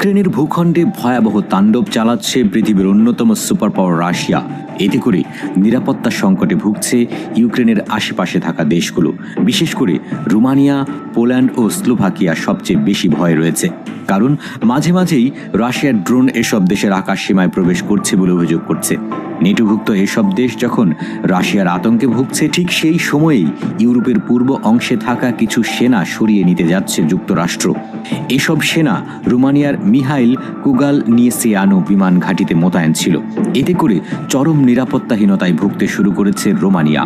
ইউক্রেনের ভূখণ্ডে ভয়াবহ তাণ্ডব চালাচ্ছে পৃথিবীর অন্যতম সুপার পাওয়ার রাশিয়া। এতে করে নিরাপত্তা সংকটে ভুগছে ইউক্রেনের আশেপাশে থাকা দেশগুলো, বিশেষ করে রোমানিয়া, পোল্যান্ড ও স্লোভাকিয়া সবচেয়ে বেশি ভয় রয়েছে। কারণ মাঝে মাঝেই রাশিয়ার ড্রোন এসব দেশের আকাশ সীমায় প্রবেশ করছে বলে অভিযোগ করছে। নেটোভুক্ত এসব দেশ যখন রাশিয়ার আতঙ্কে ভুগছে, ঠিক সেই সময়েই ইউরোপের পূর্ব অংশে থাকা কিছু সেনা সরিয়ে নিতে যাচ্ছে যুক্তরাষ্ট্র। এসব সেনা রোমানিয়ার মিহাইল কুগালনিয়েসিয়ানো বিমান ঘাঁটিতে মোতায়েন ছিল। এতে করে চরম নিরাপত্তাহীনতায় ভুগতে শুরু করেছে রোমানিয়া।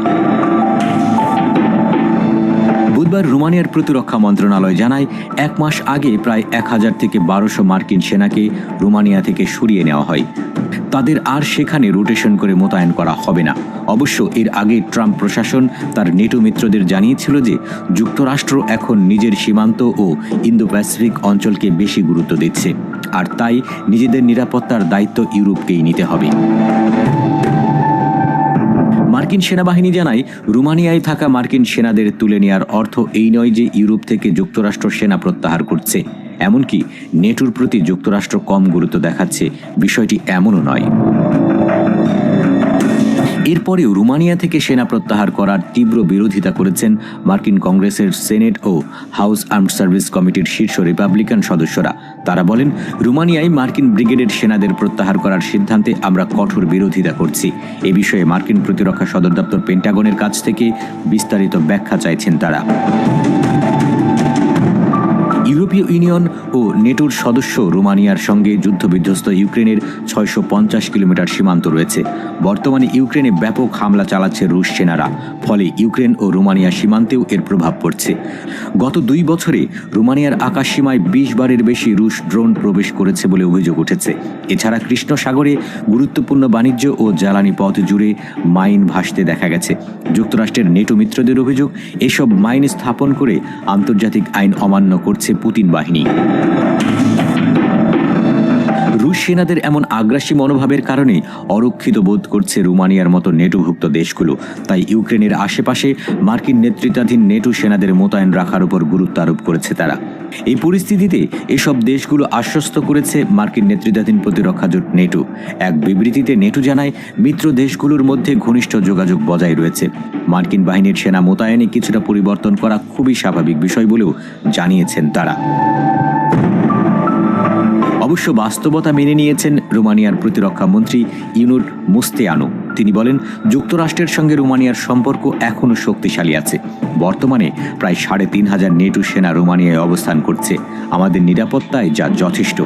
বুধবার রোমানিয়ার প্রতিরক্ষা মন্ত্রণালয় জানায়, 1 মাস আগে প্রায় 1000 থেকে 1200 মার্কিন সেনাকে রোমানিয়া থেকে সরিয়ে নেওয়া হয়। তাদের আর সেখানে রোটেশন করে মোতায়েন করা হবে না। অবশ্য এর আগে ট্রাম্প প্রশাসন তার নেটো মিত্রদের জানিয়েছিল যে যুক্তরাষ্ট্র এখন নিজের সীমান্ত ও ইন্দো প্যাসিফিক অঞ্চলকে বেশি গুরুত্ব দিচ্ছে, আর তাই নিজেদের নিরাপত্তার দায়িত্ব ইউরোপকেই নিতে হবে। মার্কিন সেনাবাহিনী জানায়, রোমানিয়ায় থাকা মার্কিন সেনাদের তুলে নেওয়ার অর্থ এই নয় যে ইউরোপ থেকে যুক্তরাষ্ট্র সেনা প্রত্যাহার করছে। এমনকি নেটোর প্রতি যুক্তরাষ্ট্র কম গুরুত্ব দেখাচ্ছে, বিষয়টি এমনও নয়। এরপরেও রোমানিয়া থেকে সেনা প্রত্যাহার করার তীব্র বিরোধিতা করেছেন মার্কিন কংগ্রেসের সেনেট ও হাউস আর্মড সার্ভিস কমিটির শীর্ষ রিপাবলিকান সদস্যরা। তারা বলেন, রোমানিয়ায় মার্কিন ব্রিগেডের সেনাদের প্রত্যাহার করার সিদ্ধান্তে আমরা কঠোর বিরোধিতা করছি। এ বিষয়ে মার্কিন প্রতিরক্ষা সদর দপ্তর পেন্টাগনের কাছ থেকে বিস্তারিত ব্যাখ্যা চাইছেন তারা। ইউরোপীয় ইউনিয়ন ও নেটোর সদস্য রোমানিয়ার সঙ্গে যুদ্ধবিধ্বস্ত ইউক্রেনের 650 কিলোমিটার সীমান্ত রয়েছে। বর্তমানে ইউক্রেনে ব্যাপক হামলা চালাচ্ছে রুশ সেনারা, ফলে ইউক্রেন ও রোমানিয়া সীমান্তেও এর প্রভাব পড়ছে। গত 2 বছরে রোমানিয়ার আকাশ সীমায় 20 বারের বেশি রুশ ড্রোন প্রবেশ করেছে বলে অভিযোগ উঠেছে। এছাড়া কৃষ্ণ সাগরে গুরুত্বপূর্ণ বাণিজ্য ও জ্বালানি পথ জুড়ে মাইন ভাসতে দেখা গেছে। যুক্তরাষ্ট্রের নেটো মিত্রদের অভিযোগ, এসব মাইন স্থাপন করে আন্তর্জাতিক আইন অমান্য করছে পুতিন বাহিনী। রুশ সেনাদের এমন আগ্রাসী মনোভাবের কারণে অরক্ষিত বোধ করছে রোমানিয়ার মতো নেটোভুক্ত দেশগুলো। তাই ইউক্রেনের আশেপাশে মার্কিন নেতৃত্বাধীন নেটো সেনাদের মোতায়েন রাখার উপর গুরুত্ব আরোপ করেছে তারা। এই পরিস্থিতিতে এসব দেশগুলো আশ্বস্ত করেছে মার্কিন নেতৃত্বাধীন প্রতিরক্ষা জোট নেটো। এক বিবৃতিতে নেটো জানায়, মিত্র দেশগুলোর মধ্যে ঘনিষ্ঠ যোগাযোগ বজায় রয়েছে। মার্কিন বাহিনীর সেনা মোতায়েনে কিছুটা পরিবর্তন করা খুবই স্বাভাবিক বিষয় বলেও জানিয়েছেন তারা। অবশ্য বাস্তবতা মেনে নিয়েছেন রোমানিয়ার প্রতিরক্ষা মন্ত্রী ইউনুট মুস্তেয়ানো। তিনি বলেন, যুক্তরাষ্ট্রের সঙ্গে রোমানিয়ার সম্পর্ক এখনও শক্তিশালী আছে। বর্তমানে প্রায় 3500 নেটো সেনা রোমানিয়ায় অবস্থান করছে। আমাদের নিরাপত্তায় যা যথেষ্ট।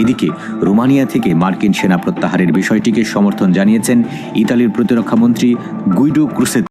এদিকে রোমানিয়া থেকে মার্কিন সেনা প্রত্যাহারের বিষয়টিকে সমর্থন জানিয়েছেন ইতালির প্রতিরক্ষা মন্ত্রী গুইডো ক্রুসেত্তি।